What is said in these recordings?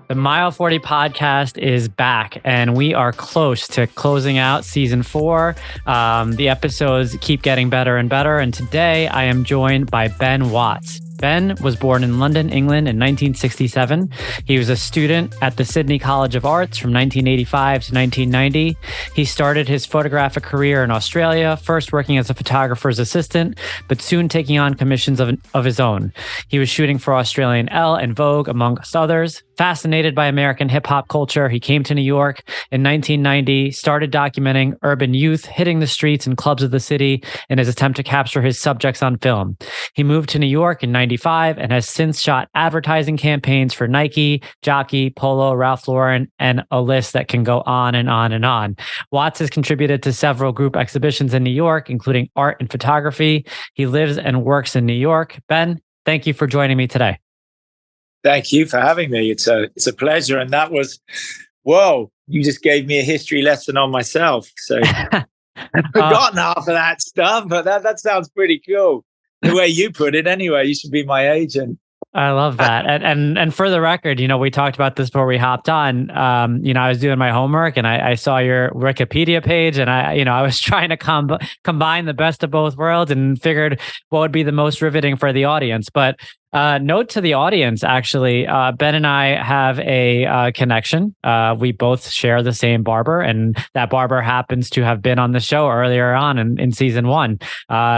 The Mile 40 podcast is back, and we are close to closing out season 4. The episodes keep getting better and better, and today I am joined by Ben Watts. Ben was born in London, England in 1967. He was a student at the Sydney College of Arts from 1985 to 1990. He started his photographic career in Australia, first working as a photographer's assistant, but soon taking on commissions of his own. He was shooting for Australian ELLE and Vogue, amongst others. Fascinated by American hip-hop culture, he came to New York in 1990, started documenting urban youth hitting the streets and clubs of the city in his attempt to capture his subjects on film. He moved to New York in 95 and has since shot advertising campaigns for Nike, Jockey, Polo, Ralph Lauren, and a list that can go on and on and on. Watts has contributed to several group exhibitions in New York, including art and photography. He lives and works in New York. Ben, thank you for joining me today. Thank you for having me. It's a pleasure. And that was, whoa, you just gave me a history lesson on myself. So I've forgotten half of that stuff, but that sounds pretty cool. The way you put it anyway, you should be my agent. I love that. And for the record, we talked about this before we hopped on. I was doing my homework and I saw your Wikipedia page, and I was trying to combine the best of both worlds and figured what would be the most riveting for the audience. But note to the audience, actually, Ben and I have a connection. We both share the same barber, and that barber happens to have been on the show earlier on in season 1.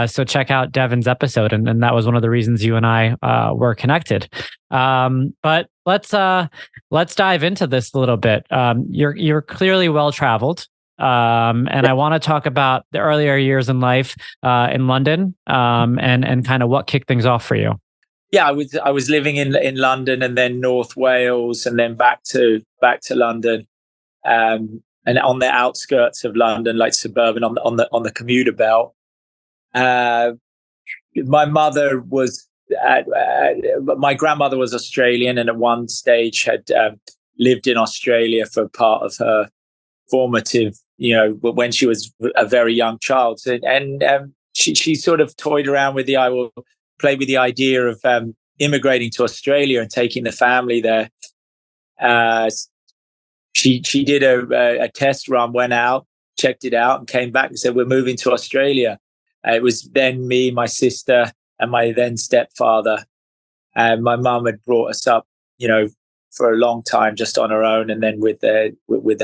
So check out Devin's episode, and that was one of the reasons you and I were connected. But let's dive into this a little bit. You're clearly well traveled. And I want to talk about the earlier years in life in London, and kind of what kicked things off for you. Yeah, I was living in London, and then North Wales, and then back to London, and on the outskirts of London, like suburban on the commuter belt. My mother was, my grandmother was Australian, and at one stage had lived in Australia for part of her formative, when she was a very young child, and she sort of toyed around with play with the idea of immigrating to Australia and taking the family there. She did a test run, went out, checked it out, and came back and said, "We're moving to Australia." It was then me, my sister, and my then stepfather. And my mum had brought us up, for a long time just on her own, and then with the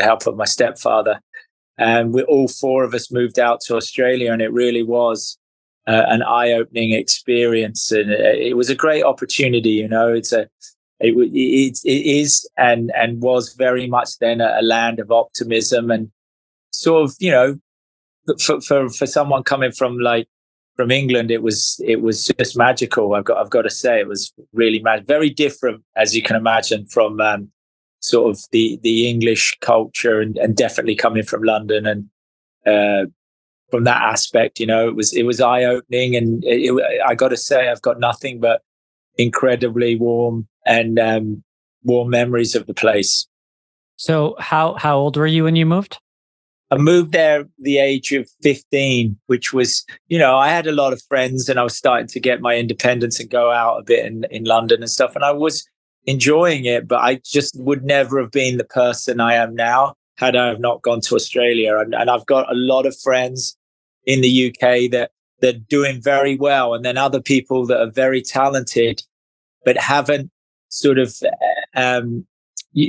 help of my stepfather. And we all 4 of us moved out to Australia, and it really was an eye-opening experience, and it was a great opportunity. It is and was very much then a land of optimism, and sort of for someone coming from England, it was just magical. I've got to say, it was really very different, as you can imagine, from sort of the English culture, and definitely coming from London, and from that aspect, it was eye-opening, and I got to say, I've got nothing but incredibly warm memories of the place. So how old were you when you moved? I moved there at the age of 15, which was, I had a lot of friends, and I was starting to get my independence and go out a bit in London and stuff. And I was enjoying it, but I just would never have been the person I am now had I have not gone to Australia. And I've got a lot of friends in the UK that they're doing very well, and then other people that are very talented but haven't sort of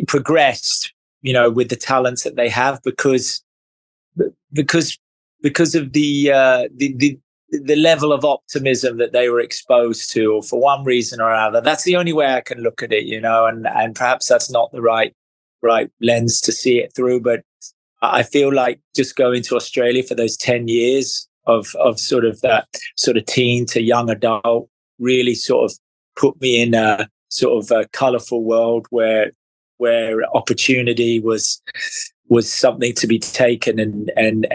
progressed, with the talents that they have because of the level of optimism that they were exposed to, or for one reason or another. That's the only way I can look at it, and perhaps that's not the right lens to see it through. But I feel like just going to Australia for those 10 years of sort of that sort of teen to young adult really sort of put me in a sort of a colourful world where opportunity was something to be taken, and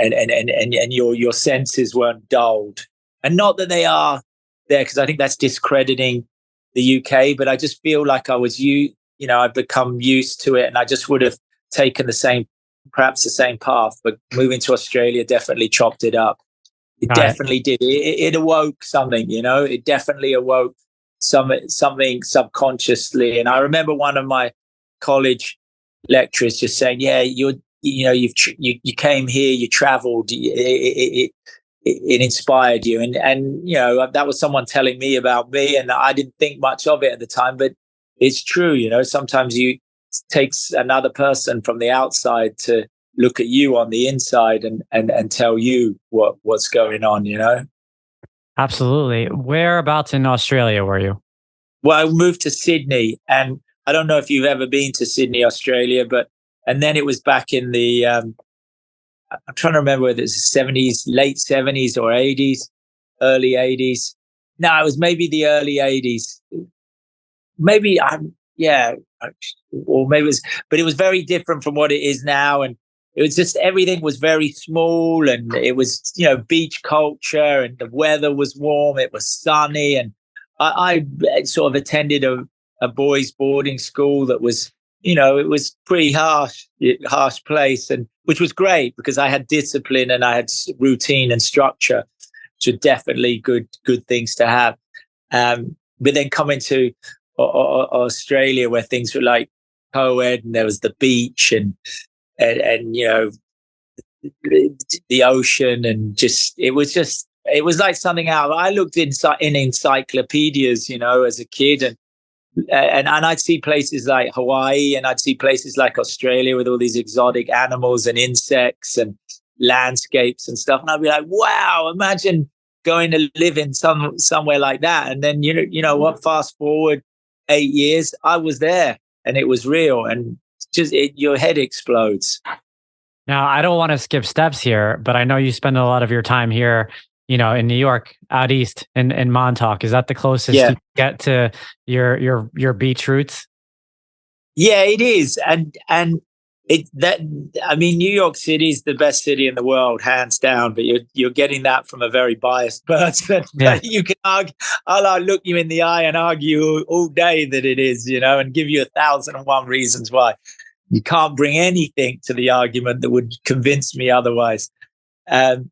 your senses weren't dulled. And not that they are there, because I think that's discrediting the UK, but I just feel like I've become used to it, and I just would have taken perhaps the same path, but moving to Australia definitely chopped it up. It definitely did. It awoke something, it definitely awoke something subconsciously. And I remember one of my college lecturers just saying, yeah, you came here, you traveled, it inspired you. And, that was someone telling me about me, and I didn't think much of it at the time, but it's true. Sometimes it takes another person from the outside to look at you on the inside and tell you what's going on. Absolutely. Whereabouts in Australia were you? Well, I moved to Sydney, and I don't know if you've ever been to Sydney, Australia, and then it was back in the, I'm trying to remember whether it's the 70s, late 70s or 80s, early 80s. No, it was maybe the early 80s. Maybe or maybe it was, but it was very different from what it is now. And it was just, everything was very small, and it was, beach culture, and the weather was warm. It was sunny. And I sort of attended a boys' boarding school that was, it was pretty harsh place, and which was great because I had discipline and I had routine and structure, which are definitely good things to have. But then coming to Australia, where things were like co-ed, and there was the beach and the ocean, and it was like something out. I looked in encyclopedias, as a kid, and I'd see places like Hawaii, and I'd see places like Australia with all these exotic animals and insects and landscapes and stuff, and I'd be like, wow, imagine going to live in somewhere like that. And then what? Fast forward 8 years, I was there, and it was real, and your head explodes. Now, I don't want to skip steps here, but I know you spend a lot of your time here, in New York, out east in Montauk. Is that the closest you get to your beach roots? Yeah, it is. And New York City is the best city in the world, hands down, but you're getting that from a very biased person. Yeah. You can argue, I'll look you in the eye and argue all day that it is, and give you 1,001 reasons why. You can't bring anything to the argument that would convince me otherwise. Of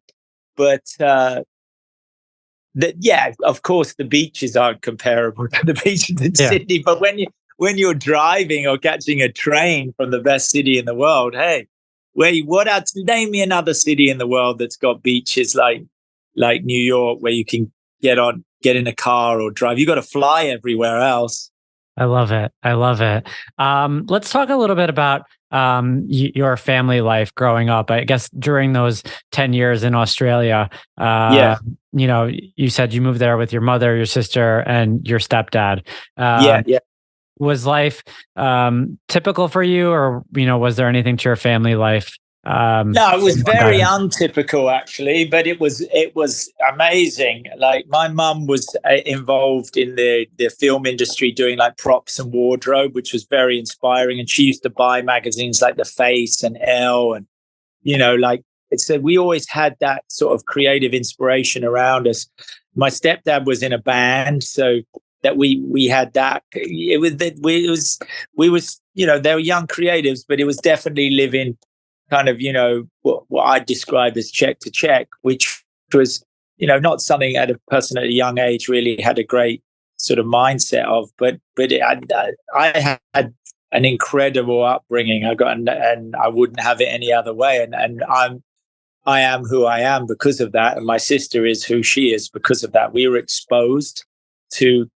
course, the beaches aren't comparable to the beaches in Sydney. But when you're driving or catching a train from the best city in the world, hey, what else? Name me another city in the world that's got beaches like New York, where you can get in a car or drive. You got to fly everywhere else. I love it. Let's talk a little bit about your family life growing up. I guess during those 10 years in Australia, you said you moved there with your mother, your sister, and your stepdad. Was life typical for you, or was there anything to your family life? No, it was very untypical, actually, but it was amazing. Like, my mum was involved in the film industry, doing like props and wardrobe, which was very inspiring. And she used to buy magazines like The Face and ELLE, and so we always had that sort of creative inspiration around us. My stepdad was in a band, so that we had that. They were young creatives, but it was definitely living kind of, what I describe as check to check, which was, not something a person at a young age really had a great sort of mindset of, but I had an incredible upbringing. and I wouldn't have it any other way. And I am who I am because of that. And my sister is who she is because of that. We were exposed to,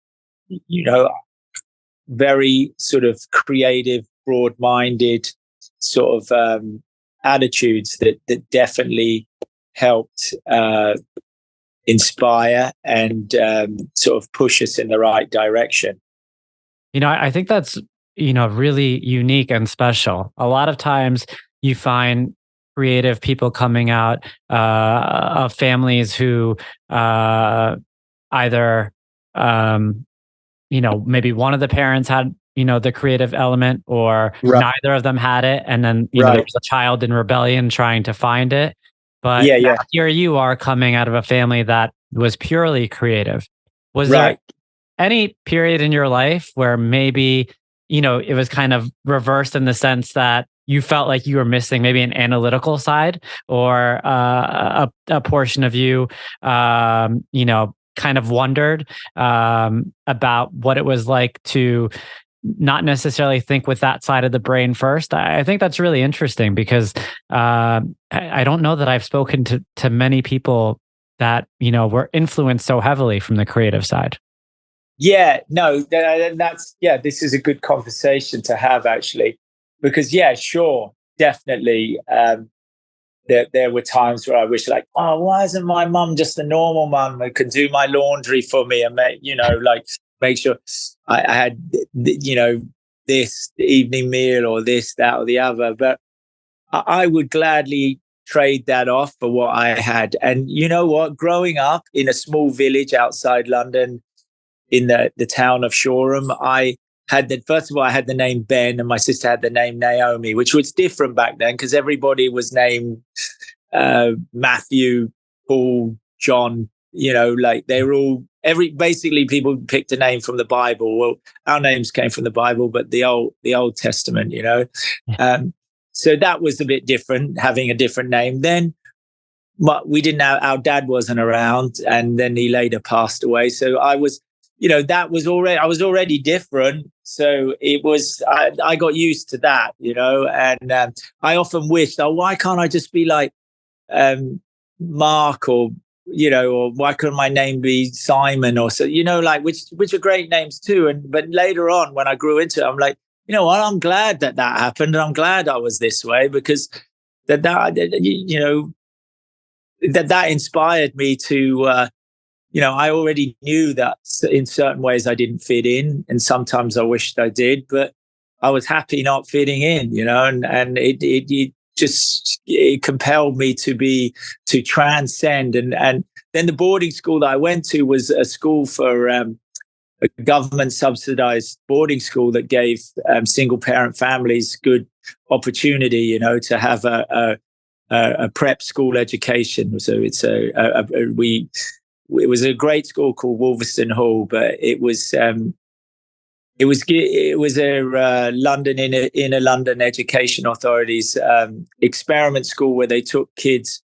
very sort of creative, broad-minded sort of, attitudes that definitely helped inspire and sort of push us in the right direction. I think that's really unique and special. A lot of times you find creative people coming out of families who either maybe one of the parents had the creative element, or neither of them had it. And then, there was a child in rebellion trying to find it. But here you are coming out of a family that was purely creative. Was there any period in your life where maybe, it was kind of reversed in the sense that you felt like you were missing maybe an analytical side, or a portion of you, kind of wondered about what it was like to not necessarily think with that side of the brain first. I think that's really interesting because I don't know that I've spoken to many people that, were influenced so heavily from the creative side. Yeah, no, this is a good conversation to have, actually, because sure, definitely. There were times where I wish, like, oh, why isn't my mum just a normal mum who can do my laundry for me and make sure I had, this evening meal or this, that, or the other. But I would gladly trade that off for what I had. And you know what? Growing up in a small village outside London, in the town of Shoreham, first of all, I had the name Ben, and my sister had the name Naomi, which was different back then because everybody was named Matthew, Paul, John. Like they were all basically people picked a name from the Bible. Well, our names came from the Bible, but the Old Testament. So that was a bit different, having a different name. Then we didn't have, our dad wasn't around, and then he later passed away. So I was. I was already different. So it was, I got used to that, and I often wished, why can't I just be like Mark or why couldn't my name be Simon or so, like, which are great names too. But later on, when I grew into it, I'm like, I'm glad that happened. And I'm glad I was this way because that inspired me to, I already knew that in certain ways I didn't fit in, and sometimes I wished I did, but I was happy not fitting in, and it compelled me to transcend. And then the boarding school that I went to was a school for a government subsidized boarding school that gave single parent families good opportunity, to have a prep school education. So it's it was a great school called Wolverston Hall, but it was a London inner London Education Authority's experiment school where they took kids,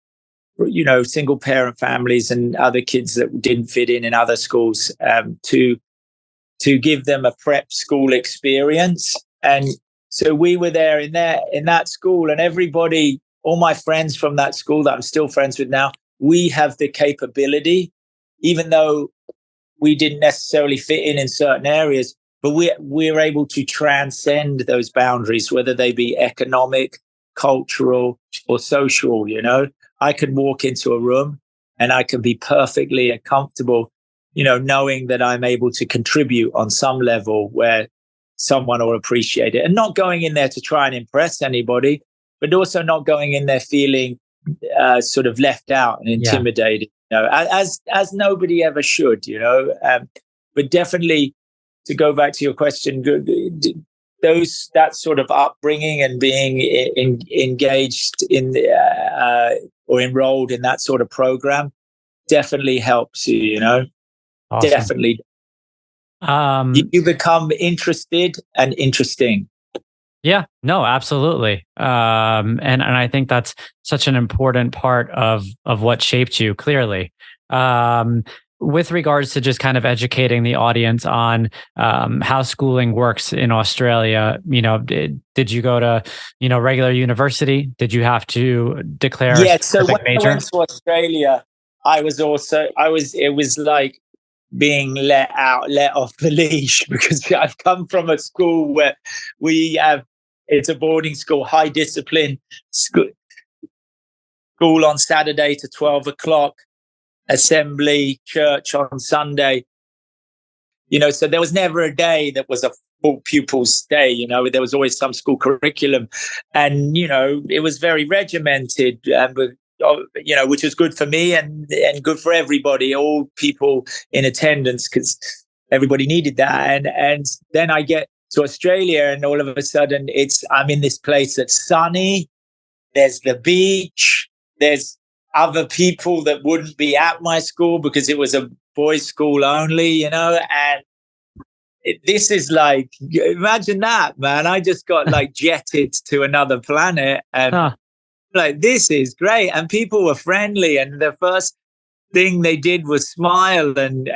single parent families and other kids that didn't fit in other schools, to give them a prep school experience. And so we were there in that school, and everybody, all my friends from that school that I'm still friends with now, we have the capability, even though we didn't necessarily fit in certain areas, but we're able to transcend those boundaries, whether they be economic, cultural, or social. I could walk into a room and I can be perfectly comfortable, knowing that I'm able to contribute on some level where someone will appreciate it, and not going in there to try and impress anybody, but also not going in there feeling sort of left out and intimidated. As nobody ever should, but definitely, to go back to your question, that sort of upbringing and being engaged in or enrolled in that sort of program definitely helps you. Awesome. Definitely. You become interested and interesting. Yeah, no, absolutely. And I think that's such an important part of what shaped you, clearly. With regards to just kind of educating the audience on how schooling works in Australia, did you go to, regular university? Did you have to declare a specific major? I went to Australia, it was like being let off the leash, because I've come from a school where it's a boarding school, high discipline school on Saturday to 12 o'clock, assembly, church on Sunday. So there was never a day that was a full pupils day. There was always some school curriculum, and it was very regimented, which was good for me and good for everybody, all people in attendance, because everybody needed that. And then I get to Australia, and all of a sudden I'm in this place that's sunny. There's the beach. There's other people that wouldn't be at my school because it was a boys' school only, and this is like, imagine that, man. I just got like jetted to another planet, and like, this is great. And people were friendly. And the thing they did was smile, and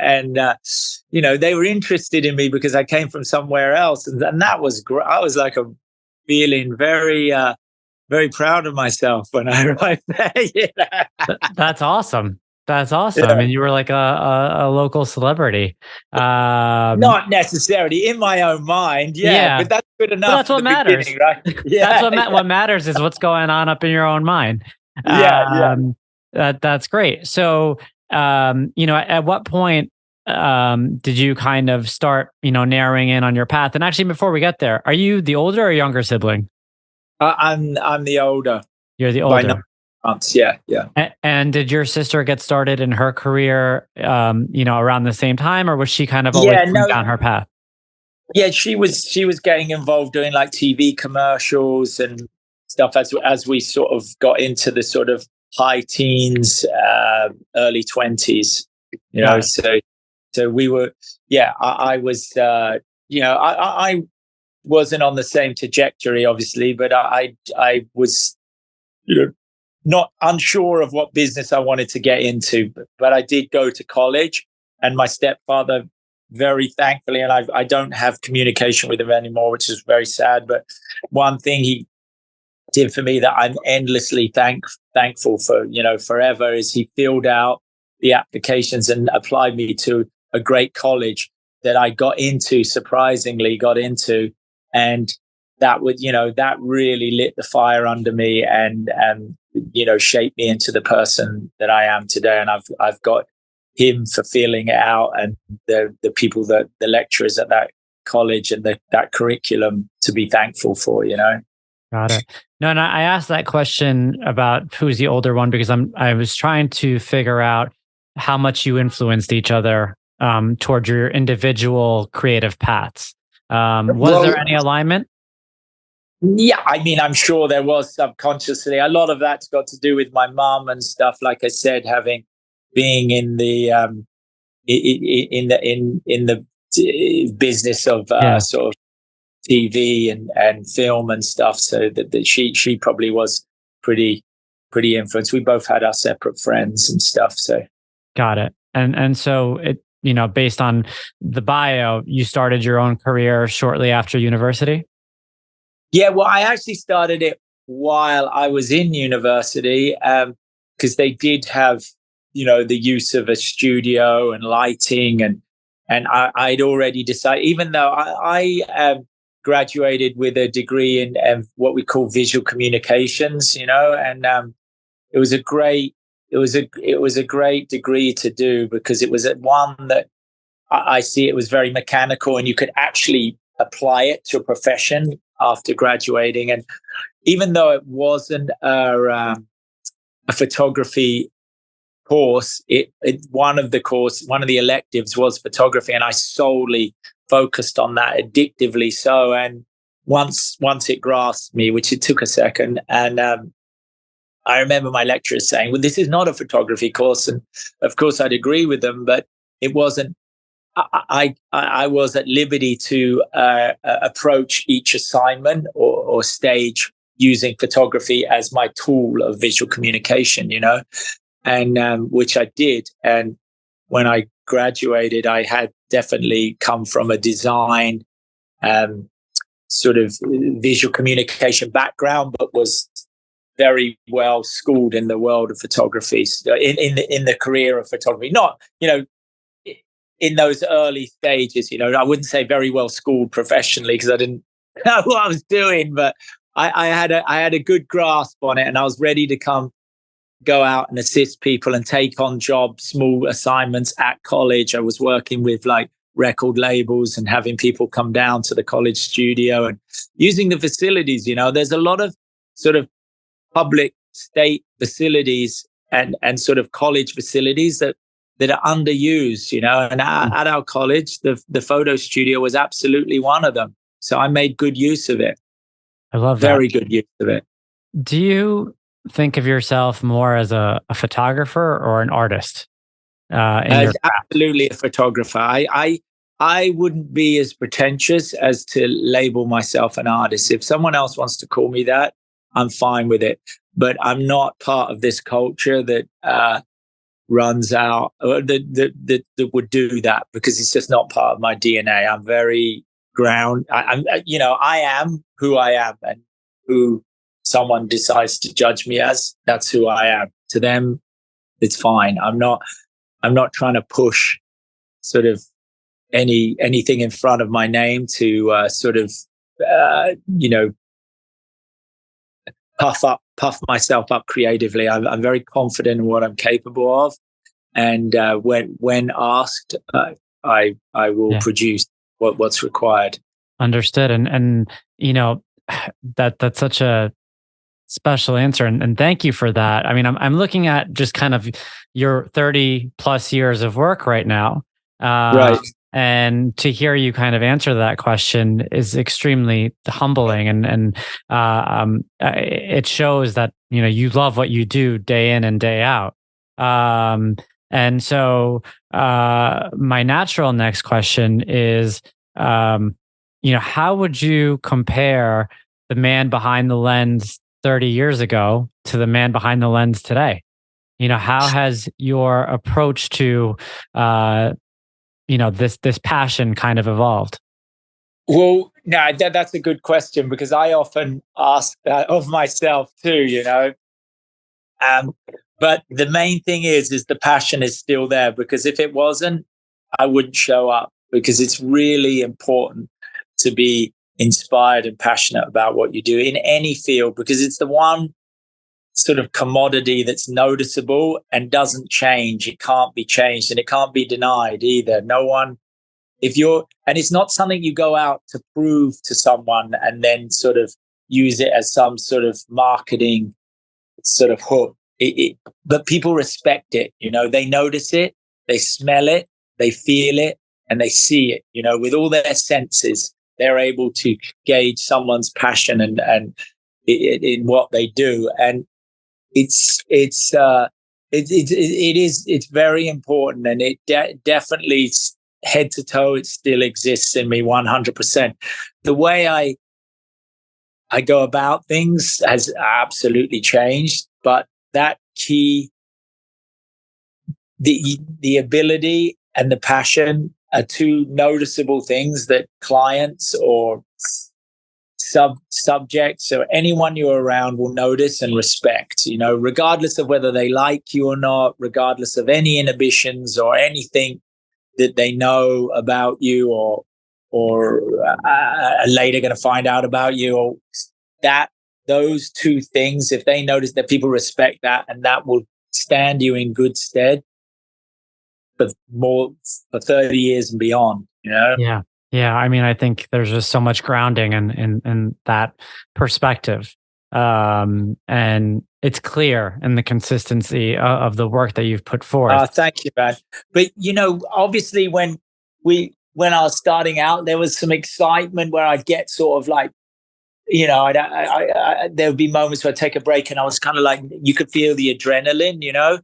you know, they were interested in me because I came from somewhere else, and that was great. I was like feeling very very proud of myself when I arrived there. You know? That's awesome. That's awesome. Yeah. I mean, you were like a local celebrity. Not necessarily in my own mind, Yeah. but that's good But enough that's in what the matters. beginning, right? That's Yeah, what matters is what's going on up in your own mind. yeah. That's great. So, you know, at what point did you kind of start, you know, narrowing in on your path? And actually, before we get there, are you the older or younger sibling? I'm the older You're the by 9 older. months. Yeah, yeah. And did your sister get started in her career, you know, around the same time, or was she kind of always Yeah, going no, down her path? yeah. She was getting involved doing like TV commercials and stuff as we sort of got into the sort of high teens, early 20s. You know, Got it. so we were. Yeah, I was. You know, I wasn't on the same trajectory, obviously, but I was, you know, not unsure of what business I wanted to get into, but I did go to college, and my stepfather, very thankfully, and I don't have communication with him anymore, which is very sad. But one thing he did for me that I'm endlessly thankful for, you know, forever, is he filled out the applications and applied me to a great college that I surprisingly got into, and that would, you know, that really lit the fire under me, and you know, shaped me into the person that I am today. And I've got him for feeling it out, and the people, that the lecturers at that college and that curriculum to be thankful for, you know. Got it. No, and I asked that question about who's the older one because I was trying to figure out how much you influenced each other towards your individual creative paths. Was Well, there any alignment? yeah, I mean, I'm sure there was subconsciously. A lot of that's got to do with my mum and stuff. Like I said, being in the in the business of Yeah, sort of TV and film and stuff. So that she probably was pretty influenced. We both had our separate friends and stuff. So got it. And so it, you know, based on the bio, you started your own career shortly after university. yeah, well, I actually started it while I was in university, because they did have, you know, the use of a studio and lighting, and I'd already decided, even though I graduated with a degree in what we call visual communications, you know, and it was a great it was a great degree to do, because it was at one that I see it was very mechanical, and you could actually apply it to a profession after graduating. And even though it wasn't a photography course, one of the electives was photography, and I solely focused on that, addictively so. And once it grasped me, which it took a second, and I remember my lecturers saying, "Well, this is not a photography course," and of course I'd agree with them, but it wasn't. I was at liberty to approach each assignment or stage using photography as my tool of visual communication, you know, and which I did. And when I graduated, I had definitely come from a design sort of visual communication background, but was very well schooled in the world of photography, in the career of photography. Not, you know, in those early stages, you know, I wouldn't say very well schooled professionally, because I didn't know what I was doing, but I had a good grasp on it, and I was ready to go out and assist people and take on jobs, small assignments at college. I was working with like record labels and having people come down to the college studio and using the facilities. You know, there's a lot of sort of public state facilities and sort of college facilities that are underused, you know, and at our college, the photo studio was absolutely one of them. So I made good use of it. I love that. Very good use of it. Do you think of yourself more as a photographer or an artist? Absolutely a photographer. I wouldn't be as pretentious as to label myself an artist. If someone else wants to call me that, I'm fine with it. But I'm not part of this culture that runs out that would do that, because it's just not part of my DNA. I'm very I am who I am, and who someone decides to judge me as, that's who I am. To them, it's fine. I'm not trying to push sort of anything in front of my name to puff myself up creatively. I'm very confident in what I'm capable of, and when asked, I will produce what's required. Understood. And that's such a special answer, and thank you for that. I mean, I'm looking at just kind of your 30 plus years of work right now, Right. and to hear you kind of answer that question is extremely humbling, and it shows that you love what you do day in and day out. And so my natural next question is, how would you compare the man behind the lens 30 years ago to the man behind the lens today? How has your approach to this passion kind of evolved? Well, no, that's a good question, because I often ask that of myself too. But the main thing is the passion is still there, because if it wasn't, I wouldn't show up, because it's really important to be inspired and passionate about what you do in any field, because it's the one sort of commodity that's noticeable and doesn't change. It can't be changed, and it can't be denied either. No one, and it's not something you go out to prove to someone and then sort of use it as some sort of marketing sort of hook. But people respect it. They notice it, they smell it, they feel it, and they see it. With all their senses, they're able to gauge someone's passion and in what they do. And it's very important, and it definitely, head to toe, it still exists in me 100%. The way I go about things has absolutely changed, but that key, the ability and the passion are two noticeable things that clients or subjects or anyone you're around will notice and respect, regardless of whether they like you or not, regardless of any inhibitions or anything that they know about you or are later going to find out about you, or that those two things, if they notice that people respect that, and that will stand you in good stead for 30 years and beyond, Yeah. I mean, I think there's just so much grounding in that perspective. And it's clear in the consistency of the work that you've put forth. Thank you, man. But, obviously when I was starting out, there was some excitement where I'd get sort of like, there would be moments where I'd take a break and I was kind of like, you could feel the adrenaline,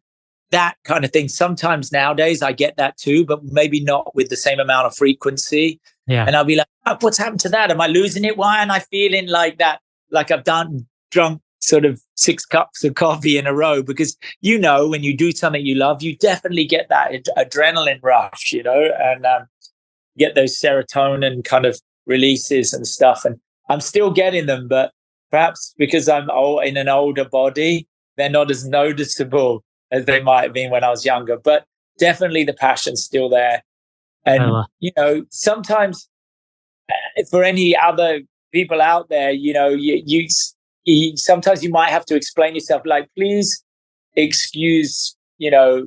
that kind of thing. Sometimes nowadays I get that too, but maybe not with the same amount of frequency. Yeah. And I'll be like, oh, what's happened to that? Am I losing it? Why am I feeling like that? Like I've drunk sort of 6 cups of coffee in a row? Because, when you do something you love, you definitely get that adrenaline rush, and get those serotonin kind of releases and stuff. And I'm still getting them, but perhaps because I'm in an older body, they're not as noticeable as they might have been when I was younger. But definitely the passion's still there. And, sometimes for any other people out there, you sometimes you might have to explain yourself, like, please excuse,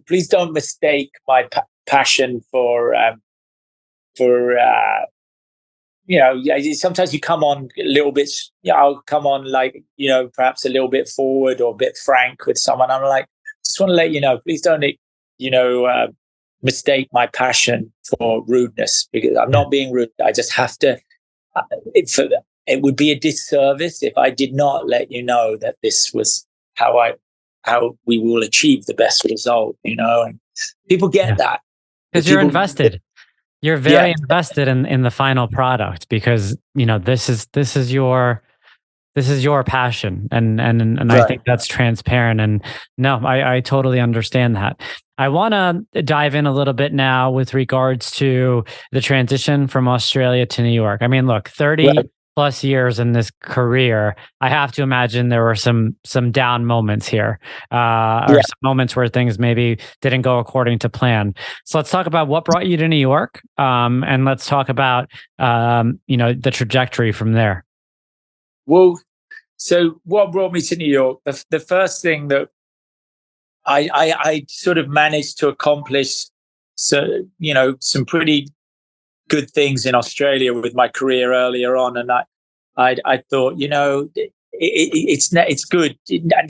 please don't mistake my passion for sometimes you come on a little bit, I'll come on like, perhaps a little bit forward or a bit frank with someone. I'm like, just want to let you know, please don't, mistake my passion for rudeness, because I'm not being rude. I just have to, it would be a disservice if I did not let you know that this was how we will achieve the best result, and people get that. Because you're invested. You're very invested in the final product, because this is this is your passion, and I Right. think that's transparent. And no, I totally understand that. I want to dive in a little bit now with regards to the transition from Australia to New York. I mean, look, 30 Right. plus years in this career, I have to imagine there were some down moments here, or Yeah. some moments where things maybe didn't go according to plan. So let's talk about what brought you to New York, and let's talk about the trajectory from there. Well, so what brought me to New York? The first thing that I sort of managed to accomplish, so some pretty good things in Australia with my career earlier on, and I thought, it's good.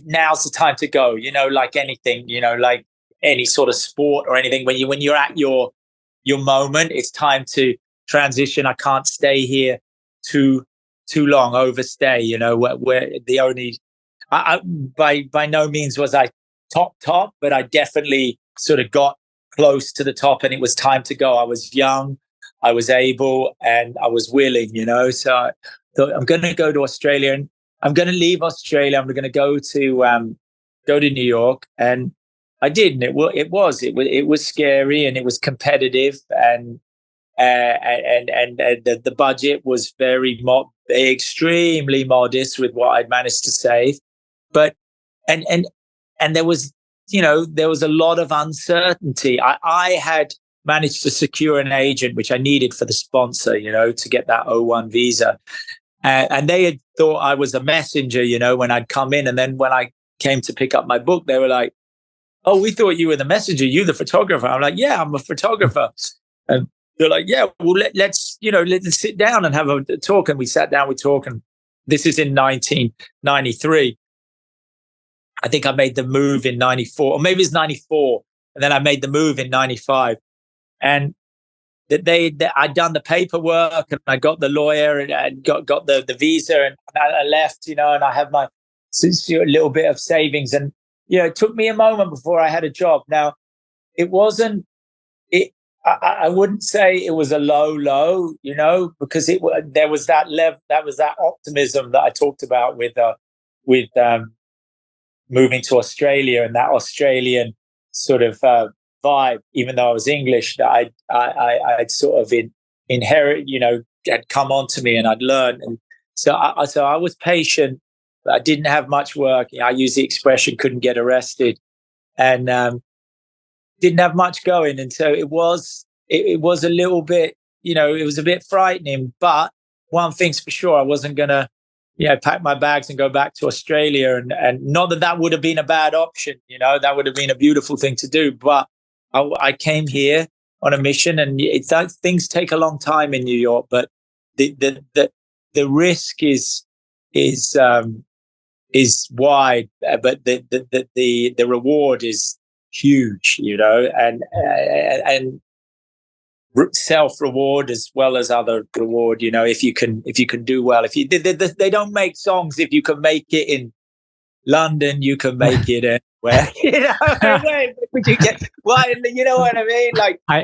Now's the time to go. Like anything, like any sort of sport or anything. When you're at your moment, it's time to transition. I can't stay here too long, overstay. Where the only by no means was I top, but I definitely sort of got close to the top, and it was time to go. I was young, I was able, and I was willing. So I thought, I'm going to go to Australia, and I'm going to leave Australia. I'm going to go to New York, and I did, and it was scary, and it was competitive, and the budget was extremely modest with what I'd managed to save, but and there was a lot of uncertainty. I had managed to secure an agent, which I needed for the sponsor, to get that O1 visa, and they had thought I was a messenger, when I'd come in, and then when I came to pick up my book, they were like, "Oh, we thought you were the messenger, you the photographer." I'm like, "Yeah, I'm a photographer." And they're like, "Yeah, well, let's sit down and have a talk." And we sat down, we talked, and this is in 1993. I think I made the move in 94, or maybe it's 94. And then I made the move in 95. And I'd done the paperwork, and I got the lawyer, and got the visa, and I left, and I had my little bit of savings. And, it took me a moment before I had a job. Now, it wasn't, I wouldn't say it was a low, because there was that level, that was that optimism that I talked about with moving to Australia, and that Australian sort of vibe, even though I was English, that I'd sort of inherit, had come onto me, and I'd learned. And so I was patient. I didn't have much work. I use the expression "couldn't get arrested," and didn't have much going. And so it was a little bit, it was a bit frightening. But one thing's for sure, I wasn't going to pack my bags and go back to Australia. And not that would have been a bad option, that would have been a beautiful thing to do. But I came here on a mission, and things take a long time in New York, but the risk is wide, but the reward is huge, and self reward as well as other reward. If you can do well, they don't make songs. If you can make it in London, you can make it anywhere. But you get why? You know what I mean? Like I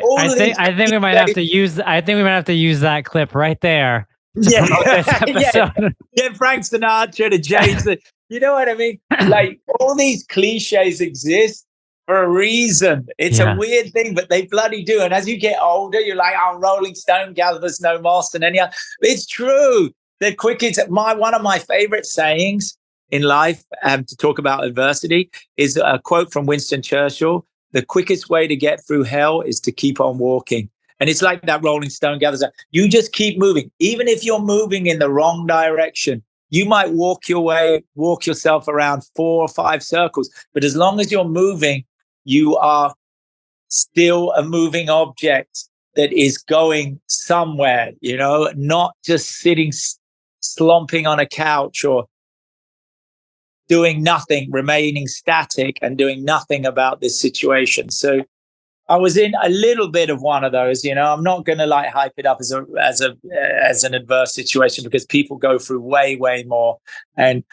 think we might have to use. I think we might have to use that clip right there. Yeah, get Frank Sinatra to change the. You know what I mean? Like, all these cliches exist for a reason. It's a weird thing, but they bloody do. And as you get older, you're like, "Oh, Rolling Stone gathers no moss than any other." It's true. The quickest. One of my favorite sayings in life, to talk about adversity, is a quote from Winston Churchill: "The quickest way to get through hell is to keep on walking." And it's like that Rolling Stone gathers. You just keep moving, even if you're moving in the wrong direction. You might walk yourself around 4 or 5 circles, but as long as you're moving, you are still a moving object that is going somewhere, not just sitting slumping on a couch or doing nothing, remaining static and doing nothing about this situation. So I was in a little bit of one of those. I'm not going to hype it up as an adverse situation, because people go through way more. And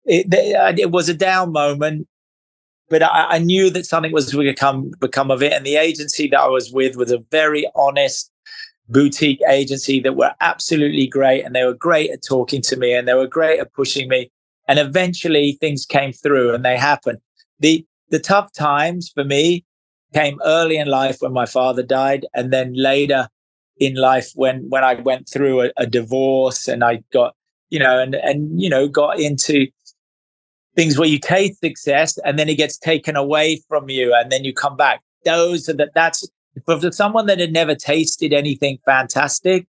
it was a down moment, but I knew that something was going to become of it. And the agency that I was with was a very honest, boutique agency that were absolutely great, and they were great at talking to me, and they were great at pushing me. And eventually things came through and they happened. The tough times for me came early in life when my father died, and then later in life when I went through a divorce, and I got, got into things where you taste success and then it gets taken away from you and then you come back. That's for someone that had never tasted anything fantastic,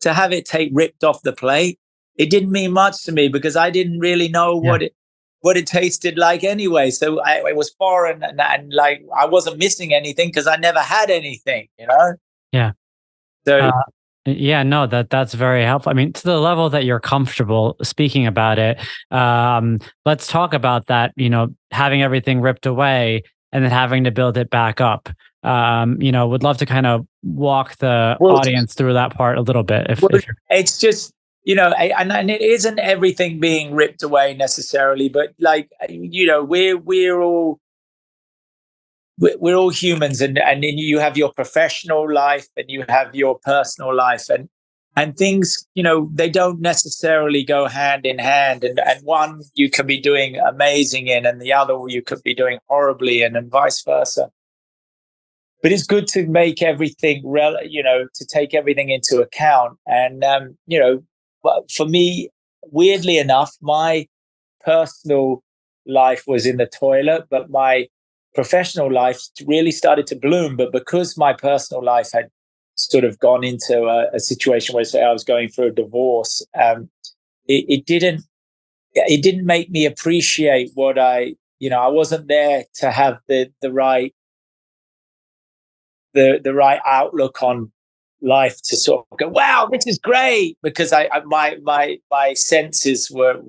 to have it ripped off the plate, it didn't mean much to me because I didn't really know what it tasted like anyway. So it was foreign, and like I wasn't missing anything because I never had anything, Yeah. So yeah, no, that's very helpful. I mean, to the level that you're comfortable speaking about it, let's talk about that, having everything ripped away and then having to build it back up. Would love to kind of walk the audience through that part a little bit. If you're... It's just, and it isn't everything being ripped away necessarily, but like, we're all humans, and you have your professional life and you have your personal life, and things, they don't necessarily go hand in hand, and one you could be doing amazing in, and the other you could be doing horribly in, and vice versa. But it's good to make everything to take everything into account. And for me, weirdly enough, my personal life was in the toilet, but my professional life really started to bloom. But because my personal life had sort of gone into a situation where, say, I was going through a divorce, it didn't make me appreciate what I wasn't there to have the right outlook on life to sort of go, wow, this is great, because my senses were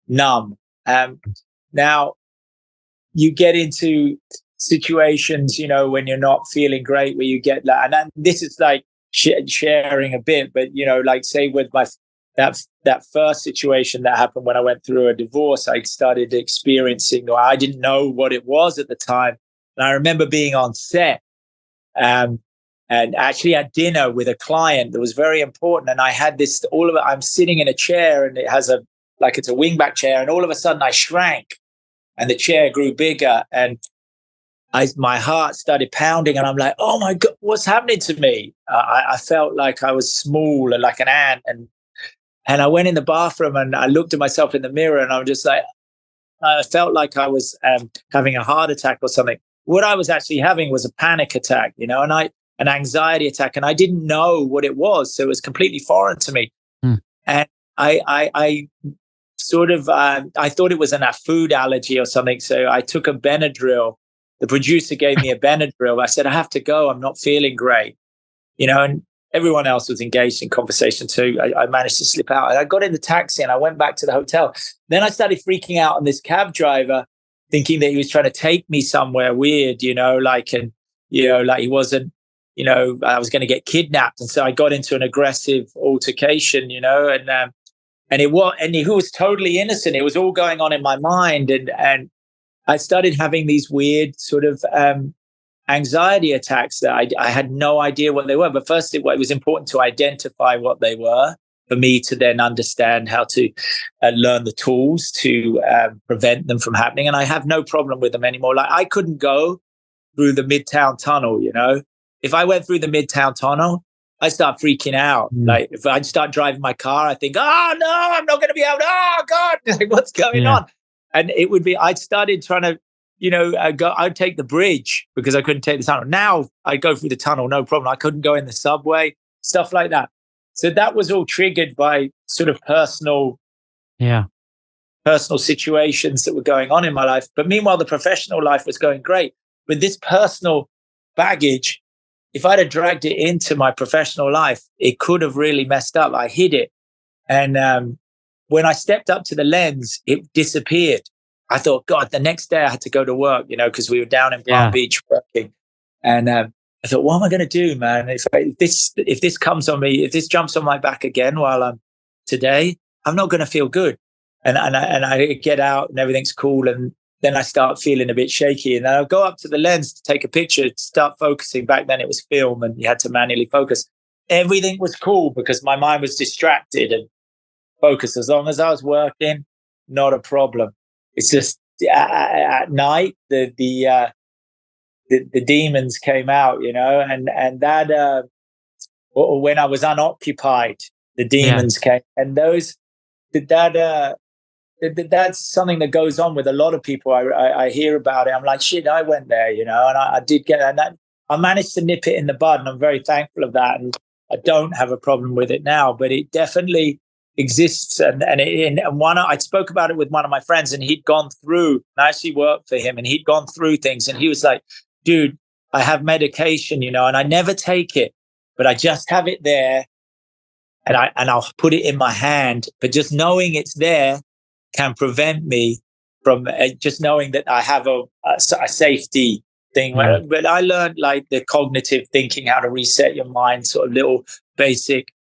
numb. Now you get into situations, when you're not feeling great, where you get that, and this is like sharing a bit, but like say with that first situation that happened when I went through a divorce, I started experiencing, or I didn't know what it was at the time, and I remember being on set, and actually at dinner with a client that was very important, and I had this, I'm sitting in a chair, and it has it's a wingback chair, and all of a sudden I shrank, and the chair grew bigger, and my heart started pounding, and I'm like, oh my God, what's happening to me? I felt like I was small and like an ant, and I went in the bathroom and I looked at myself in the mirror, and I'm just like, I felt like I was having a heart attack or something. What I was actually having was a panic attack, and an anxiety attack, and I didn't know what it was, so it was completely foreign to me. And I sort of I thought it was a food allergy or something, so I took a Benadryl. The producer gave me a Benadryl. I said, I have to go, I'm not feeling great, and everyone else was engaged in conversation too. I managed to slip out, and I got in the taxi and I went back to the hotel. Then I started freaking out on this cab driver, thinking that he was trying to take me somewhere weird, like he wasn't, I was going to get kidnapped. And so I got into an aggressive altercation, and he was totally innocent. It was all going on in my mind. And I started having these weird sort of anxiety attacks that I had no idea what they were. But first, it was important to identify what they were for me to then understand how to learn the tools to prevent them from happening. And I have no problem with them anymore. Like, I couldn't go through the Midtown Tunnel, If I went through the Midtown Tunnel, I start freaking out. Like, if I'd start driving my car, I think, oh no, I'm not going to be able to, oh God, like, what's going on? And it would be, I started trying to, I'd take the bridge because I couldn't take the tunnel. Now I go through the tunnel, no problem. I couldn't go in the subway, stuff like that. So that was all triggered by sort of personal situations that were going on in my life. But meanwhile, the professional life was going great. With this personal baggage, if I'd have dragged it into my professional life, it could have really messed up. I hid it. And when I stepped up to the lens, it disappeared. I thought, God, the next day I had to go to work, because we were down in Palm Beach working. And I thought, what am I going to do, man? If this comes on me, if this jumps on my back again while I'm today, I'm not going to feel good. And I get out and everything's cool. And then I start feeling a bit shaky, and then I'll go up to the lens to take a picture, to start focusing. Back then it was film and you had to manually focus. Everything was cool because my mind was distracted and focused. As long as I was working, not a problem. It's just at night, the demons came out, and that, or when I was unoccupied, the demons came, and that's something that goes on with a lot of people. I hear about it. I'm like, shit, I went there, and I did get, and that I managed to nip it in the bud, and I'm very thankful of that. And I don't have a problem with it now, but it definitely exists. And I spoke about it with one of my friends, and he'd gone through, and I actually worked for him, and he'd gone through things, and he was like, dude, I have medication, and I never take it, but I just have it there, and I'll put it in my hand, but just knowing it's there can prevent me from just knowing that I have a safety thing. Yeah. But I learned like the cognitive thinking, how to reset your mind, sort of little basic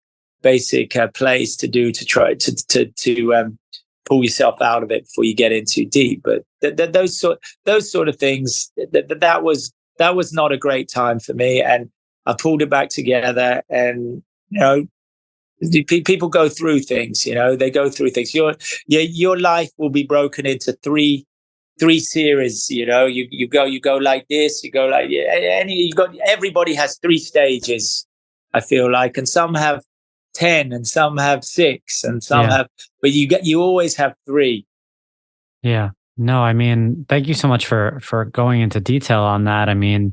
plays to do to try to pull yourself out of it before you get in too deep. But those sort of things, that was not a great time for me, and I pulled it back together. And people go through things. They go through things. Your life will be broken into three series. You go like this, you go like, everybody has 3 stages, I feel like, and some have 10 and some have 6 and some have, but you always have 3. Yeah. No, I mean, thank you so much for going into detail on that. I mean,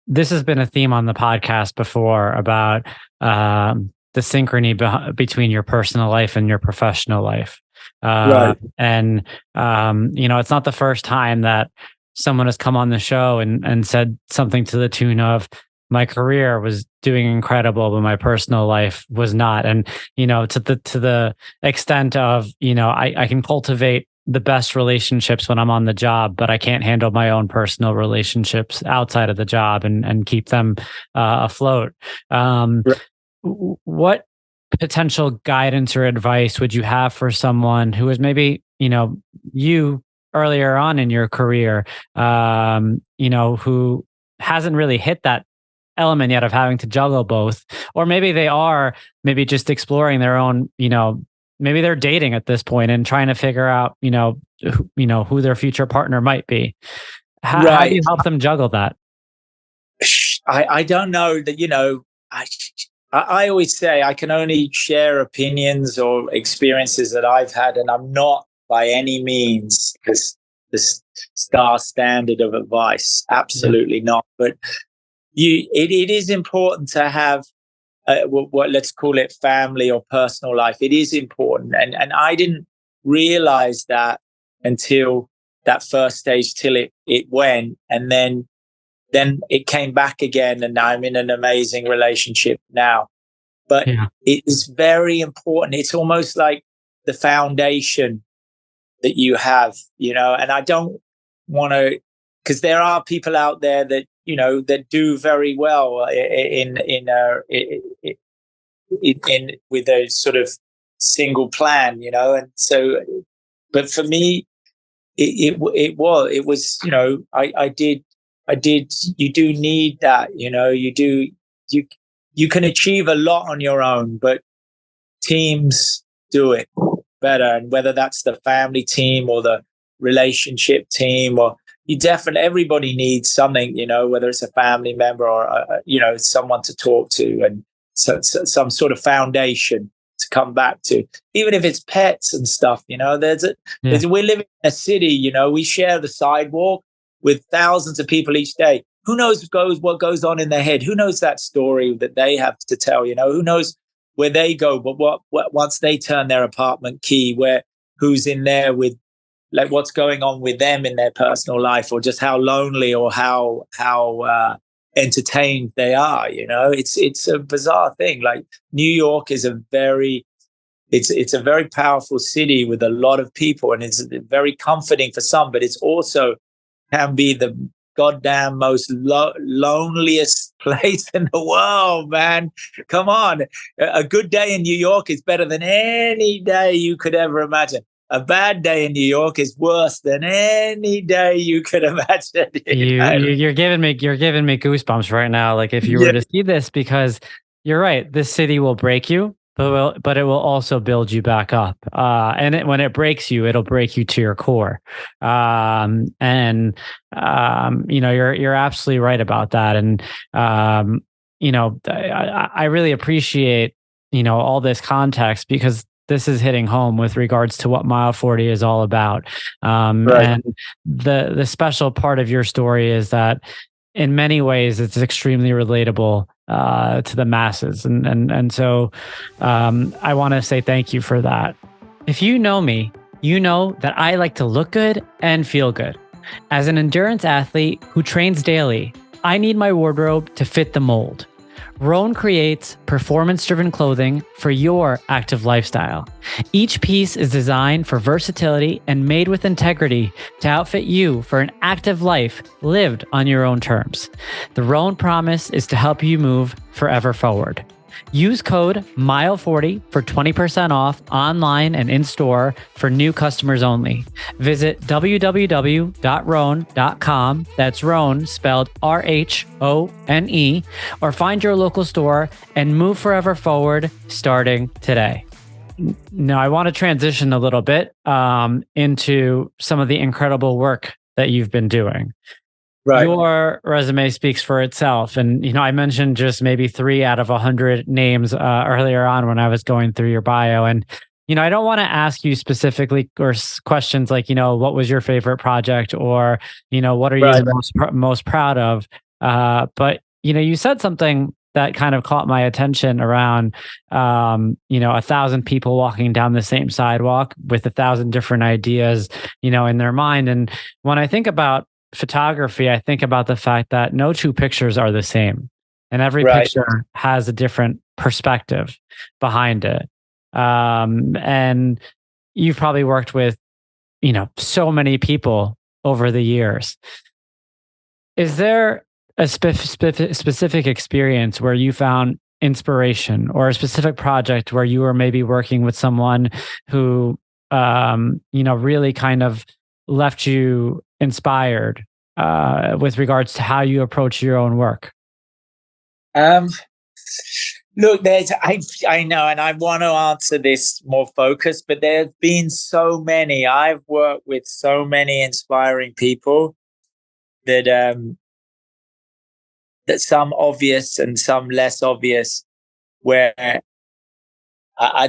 this has been a theme on the podcast before about the synchrony between your personal life and your professional life. Right. And it's not the first time that someone has come on the show and said something to the tune of, my career was doing incredible, but my personal life was not. And, to the extent of, I can cultivate the best relationships when I'm on the job, but I can't handle my own personal relationships outside of the job and keep them afloat. Right. What potential guidance or advice would you have for someone who is maybe, you earlier on in your career, who hasn't really hit that element yet of having to juggle both, or maybe they are maybe just exploring their own, maybe they're dating at this point and trying to figure out, who their future partner might be. How do you help them juggle that? I don't know that, I always say I can only share opinions or experiences that I've had, and I'm not by any means the star standard of advice. Absolutely not. But it is important to have what let's call it family or personal life. It is important, and I didn't realize that until that first stage, till it went, and then it came back again, and I'm in an amazing relationship now. But it is very important. It's almost like the foundation that you have, and I don't want to, because there are people out there that, that do very well in with a sort of single plan, and so, but for me, it was, I did, you do need that, you can achieve a lot on your own, but teams do it better. And whether that's the family team or the relationship team, or everybody needs something, whether it's a family member or, someone to talk to, and some sort of foundation to come back to, even if it's pets and stuff, we're living in a city, we share the sidewalk with thousands of people each day. Who knows what goes on in their head? Who knows that story that they have to tell? Who knows where they go? But what once they turn their apartment key, who's in there with, like, what's going on with them in their personal life, or just how lonely or how entertained they are. It's a bizarre thing. Like, New York is it's a very powerful city with a lot of people, and it's very comforting for some, but it's also can be the goddamn most loneliest place in the world, man. Come on. A good day in New York is better than any day you could ever imagine. a bad day in New York is worse than any day you could imagine. You're giving me goosebumps right now. Like if you were to see this, because you're right, this city will break you, but it will also build you back up. And when it breaks you, it'll break you to your core. You're absolutely right about that. And I really appreciate all this context, because this is hitting home with regards to what Mile 40 is all about. Right. And the special part of your story is that in many ways it's extremely relatable to the masses. And so I want to say thank you for that. If you know me, you know that I like to look good and feel good. As an endurance athlete who trains daily, I need my wardrobe to fit the mold. Rhone creates performance-driven clothing for your active lifestyle. Each piece is designed for versatility and made with integrity to outfit you for an active life lived on your own terms. The Rhone promise is to help you move forever forward. Use code MILE40 for 20% off online and in-store for new customers only. Visit www.rhone.com, that's Rhone spelled RHONE, or find your local store and move forever forward starting today. Now, I want to transition a little bit into some of the incredible work that you've been doing. Right. Your resume speaks for itself. And, I mentioned just maybe 3 out of 100 names earlier on when I was going through your bio. And, I don't want to ask you specifically or questions like, what was your favorite project, or, what are you the most proud of? But, you said something that kind of caught my attention around, 1,000 people walking down the same sidewalk with 1,000 different ideas, in their mind. And when I think about photography, I think about the fact that no 2 pictures are the same, and every picture has a different perspective behind it. And you've probably worked with, so many people over the years. Is there a specific experience where you found inspiration, or a specific project where you were maybe working with someone who, really kind of left you inspired with regards to how you approach your own work? Look, I know, and I want to answer this more focused, but there have been so many. I've worked with so many inspiring people that that some obvious and some less obvious, where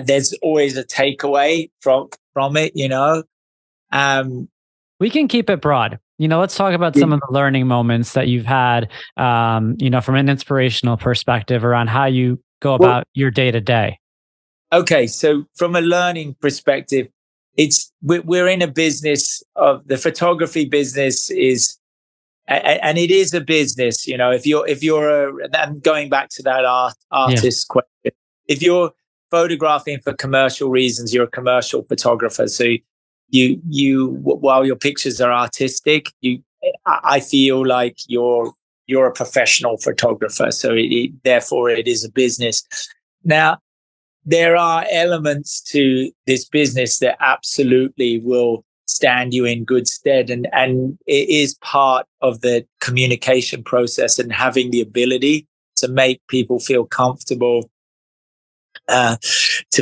there's always a takeaway from it. We can keep it broad. Let's talk about some of the learning moments that you've had, from an inspirational perspective around how you go about your day to day. Okay. So from a learning perspective, we're in a business of the photography business is, and it is a business, if you're I'm going back to that artist question, if you're photographing for commercial reasons, you're a commercial photographer. So you while your pictures are artistic, I feel like you're a professional photographer. So therefore it is a business. Now, there are elements to this business that absolutely will stand you in good stead, and it is part of the communication process, and having the ability to make people feel comfortable, to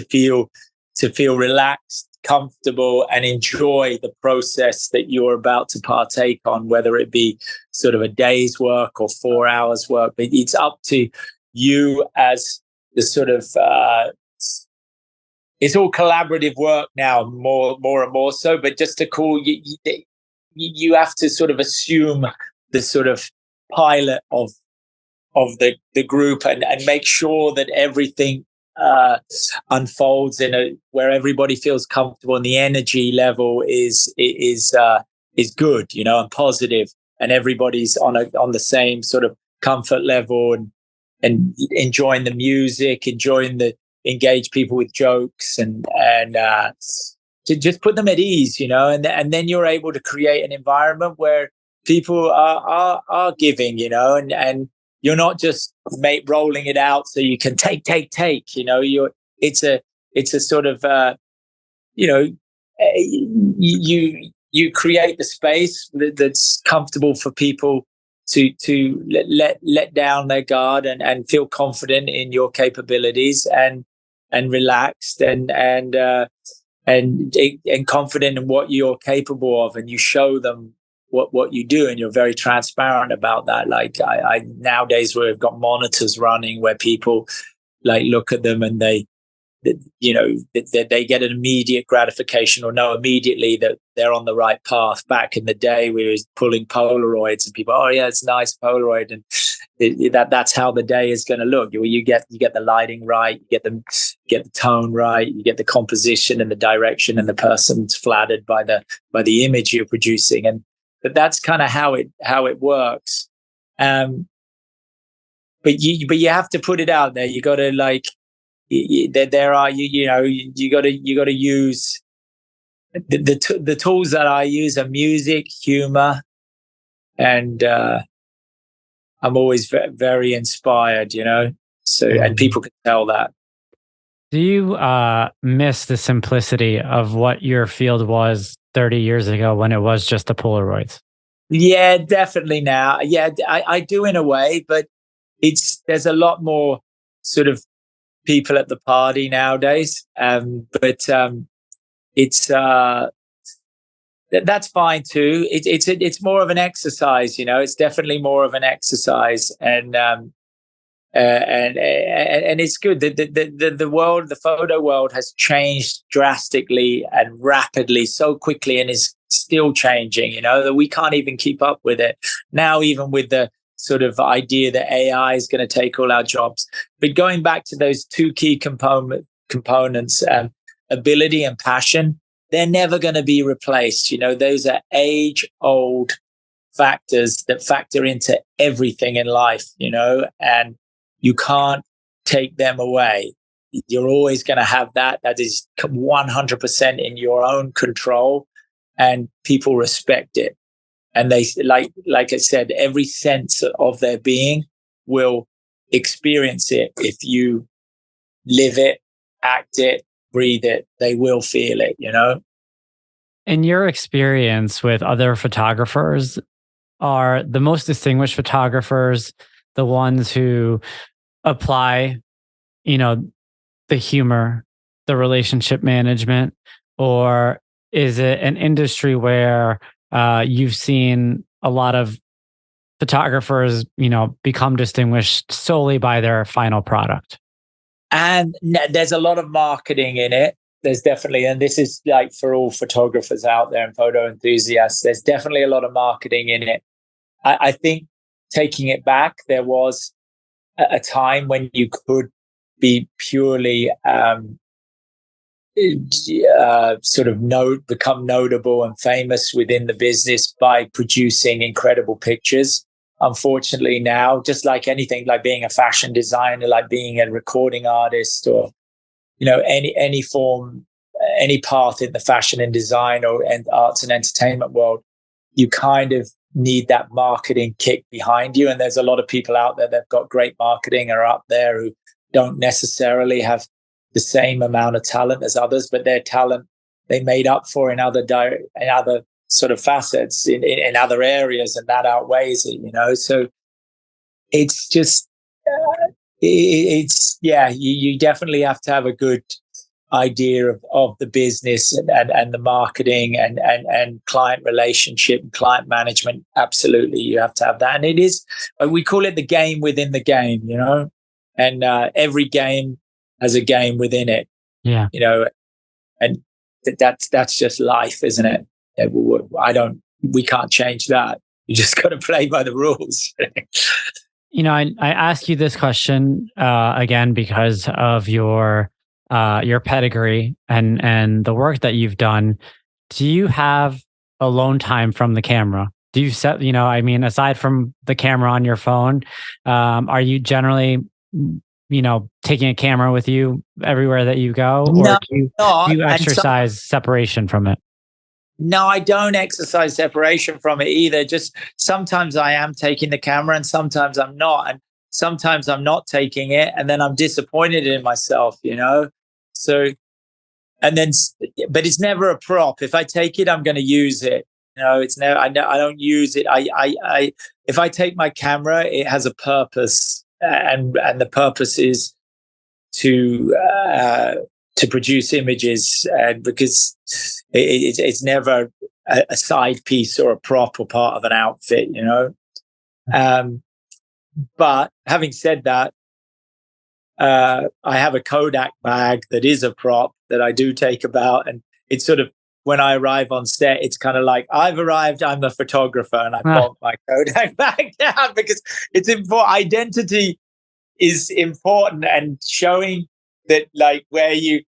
feel relaxed, comfortable, and enjoy the process that you're about to partake on, whether it be sort of a day's work or 4 hours work. But it's up to you as the sort of it's all collaborative work now, more and more so. But just to call you have to sort of assume the sort of pilot of the group, and make sure that everything unfolds where everybody feels comfortable, and the energy level is good, and positive, and everybody's on the same sort of comfort level, and enjoying the music, engage people with jokes, and to just put them at ease, and then you're able to create an environment where people are giving, and you're not just rolling it out so you can take. It's a sort of you create the space that's comfortable for people to let down their guard and feel confident in your capabilities and relaxed and confident in what you're capable of, and you show them what you do, and you're very transparent about that. Like I nowadays, we've got monitors running where people like look at them and they get an immediate gratification or know immediately that they're on the right path. Back in the day, we were pulling Polaroids and people, oh yeah, it's a nice Polaroid, and that's how the day is going to look. You get the lighting right, you get the tone right, you get the composition and the direction, and the person's flattered by the image you're producing, but that's kind of how it works. But you have to put it out there. You got to like. There are you got to use the tools that I use are music, humor, and I'm always very inspired, so and people can tell that. Do you miss the simplicity of what your field was 30 years ago when it was just the Polaroids? Yeah, definitely now. Yeah, I do in a way, but there's a lot more sort of people at the party nowadays, but it's that's fine too. It's more of an exercise, it's definitely more of an exercise, and it's good. The world, the photo world, has changed drastically and rapidly, so quickly, and is still changing, that we can't even keep up with it now, even with the sort of idea that AI is going to take all our jobs. But going back to those two key components, ability and passion, they're never going to be replaced. Those are age-old factors that factor into everything in life, and you can't take them away. You're always going to have that. That is 100% in your own control, and people respect it. And they, like I said, every sense of their being will experience it. If you live it, act it, breathe it, they will feel it, In your experience with other photographers, are the most distinguished photographers the ones who apply, the humor, the relationship management, or is it an industry where you've seen a lot of photographers, become distinguished solely by their final product? And there's a lot of marketing in it. There's definitely, and this is like for all photographers out there and photo enthusiasts, there's definitely a lot of marketing in it. I think taking it back, there was a time when you could be purely become notable and famous within the business by producing incredible pictures. Unfortunately now, just like anything, like being a fashion designer, like being a recording artist, or any form, any path in the fashion and design and arts and entertainment world, you kind of need that marketing kick behind you. And there's a lot of people out there that've got great marketing, are up there, who don't necessarily have the same amount of talent as others, but their talent they made up for in other sort of facets in other areas, and that outweighs it. So it's just you definitely have to have a good idea of the business and the marketing and client relationship and client management. Absolutely, you have to have that, and it is, we call it the game within the game, and every game has a game within it. Yeah. And that's just life, isn't it? We can't change that. You just got to play by the rules. I ask you this question again because of your pedigree and the work that you've done. Do you have alone time from the camera? Do you set, aside from the camera on your phone, are you generally, taking a camera with you everywhere that you go? Or do you exercise separation from it? No, I don't exercise separation from it either. Just sometimes I am taking the camera and sometimes I'm not. And sometimes I'm not taking it and then I'm disappointed in myself, So and then, but it's never a prop. If I take it, I'm going to use it. It's never. I don't use it. If I take my camera, it has a purpose, and the purpose is to produce images, because it's never a side piece or a prop or part of an outfit. But having said that, I have a Kodak bag that is a prop that I do take about, and it's sort of, when I arrive on set, it's kind of like, I've arrived, I'm the photographer, and I pop my Kodak bag down, because it's important. Identity is important, and showing that, like, where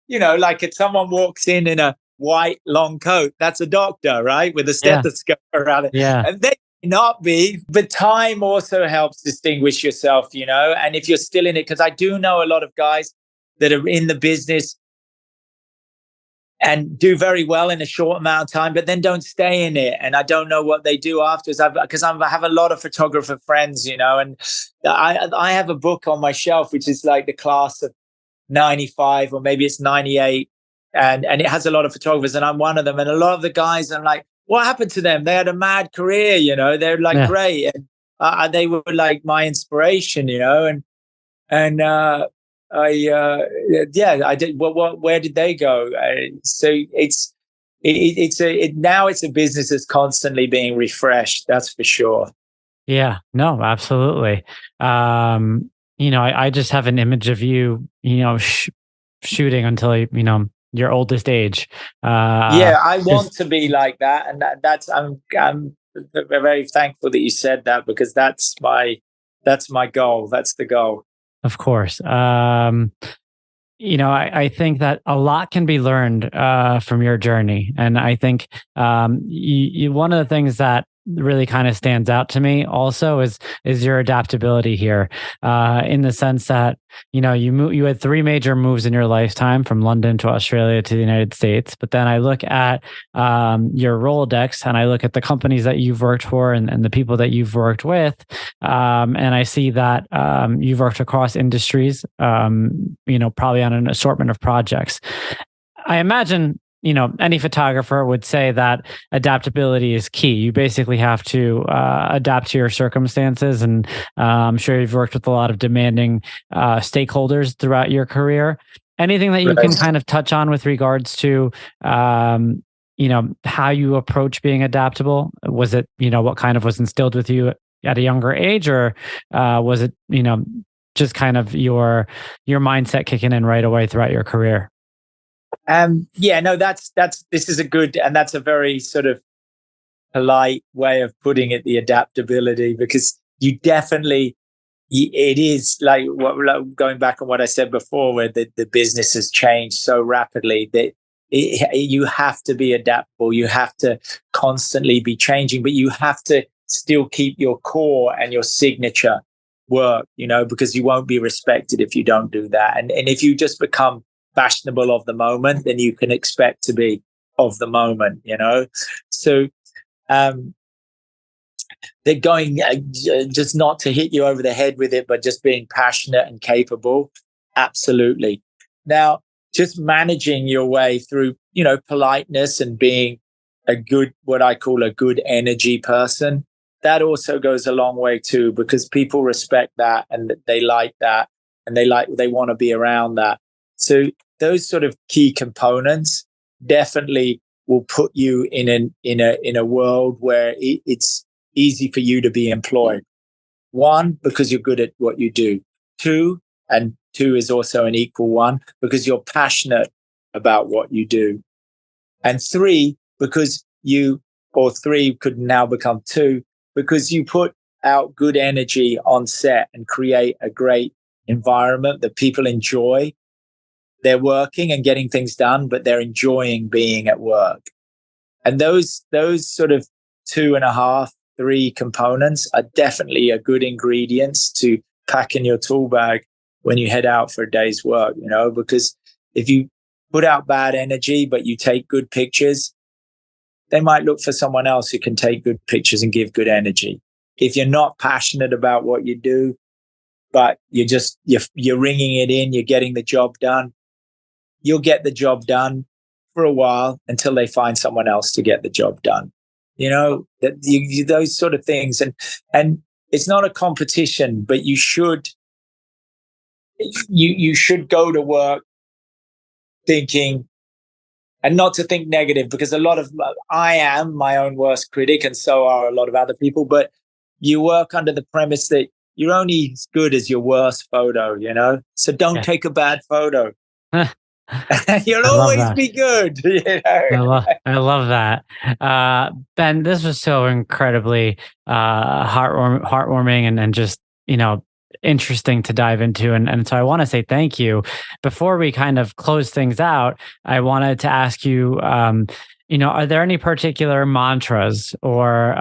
like if someone walks in a white long coat, that's a doctor, right? With a stethoscope around it. Yeah. And they not be, but time also helps distinguish yourself, and if you're still in it, because I do know a lot of guys that are in the business and do very well in a short amount of time, but then don't stay in it, and I don't know what they do afterwards. Because I have a lot of photographer friends, and I have a book on my shelf which is like the class of 95, or maybe it's 98, and it has a lot of photographers, and I'm one of them. And a lot of the guys, I'm like, what happened to them? They had a mad career, they're like great, and they were like my inspiration, and I did. Where did they go? So now it's a business that's constantly being refreshed. That's for sure. Yeah, no, absolutely. I just have an image of you, shooting until your oldest age. I want to be like that, and that's I'm very thankful that you said that, because that's my goal. That's the goal. Of course. I think that a lot can be learned from your journey. And I think one of the things that really kind of stands out to me also is your adaptability here, in the sense that you had 3 major moves in your lifetime, from London to Australia to the United States. But then I look at your Rolodex, and I look at the companies that you've worked for, and the people that you've worked with, and I see that you've worked across industries, probably on an assortment of projects. I imagine any photographer would say that adaptability is key. You basically have to adapt to your circumstances. And I'm sure you've worked with a lot of demanding stakeholders throughout your career. Anything that you can kind of touch on with regards to, how you approach being adaptable? Was it, what kind of was instilled with you at a younger age, or was it, just kind of your mindset kicking in right away throughout your career? This is a good, and that's a very sort of polite way of putting it, the adaptability, because you definitely, it is like going back on what I said before, where the business has changed so rapidly that you have to be adaptable. You have to constantly be changing, but you have to still keep your core and your signature work, because you won't be respected if you don't do that. And if you just become fashionable of the moment, then you can expect to be of the moment, So they're going, just not to hit you over the head with it, but just being passionate and capable. Absolutely. Now, just managing your way through, politeness and being what I call a good energy person. That also goes a long way too, because people respect that, and they like that, and they want to be around that. So those sort of key components definitely will put you in a world where it's easy for you to be employed. 1, because you're good at what you do. 2, and 2 is also an equal 1, because you're passionate about what you do. And 3, because 3 could now become 2, because you put out good energy on set and create a great environment that people enjoy. They're working and getting things done, but they're enjoying being at work. And those sort of 2.5, 3 components are definitely a good ingredients to pack in your tool bag when you head out for a day's work, because if you put out bad energy, but you take good pictures, they might look for someone else who can take good pictures and give good energy. If you're not passionate about what you do, but you're ringing it in, you're getting the job done, you'll get the job done, for a while until they find someone else to get the job done. Those sort of things. And it's not a competition, but you should go to work thinking, and not to think negative, because I am my own worst critic, and so are a lot of other people, but you work under the premise that you're only as good as your worst photo, so don't take a bad photo. You'll always be good. I love that. Ben, this was so incredibly heartwarming and just, interesting to dive into. And so I want to say thank you. Before we kind of close things out, I wanted to ask you, are there any particular mantras or,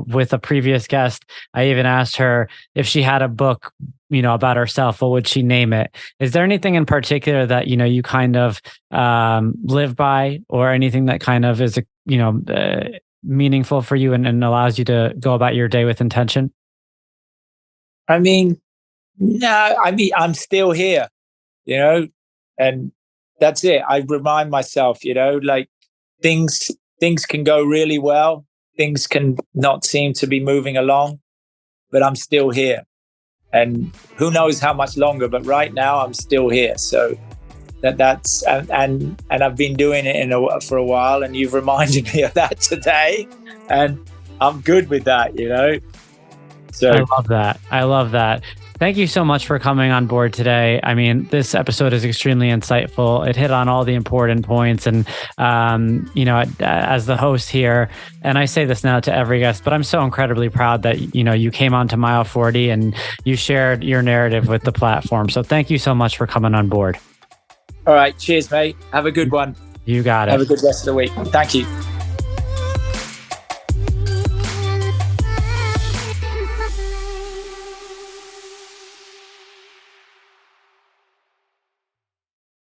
with a previous guest, I even asked her if she had a book, about herself, what would she name it? Is there anything in particular that, you kind of live by, or anything that kind of is, meaningful for you and allows you to go about your day with intention? I'm still here, and that's it. I remind myself, like things can go really well. Things can not seem to be moving along, but I'm still here. And who knows how much longer, but right now I'm still here. So that's and I've been doing it for a while, and you've reminded me of that today, and I'm good with that, So I love that. Thank you so much for coming on board today. I mean, this episode is extremely insightful. It hit on all the important points. And, as the host here, and I say this now to every guest, but I'm so incredibly proud that, you came on to Mile 40 and you shared your narrative with the platform. So thank you so much for coming on board. All right. Cheers, mate. Have a good one. You got it. Have a good rest of the week. Thank you.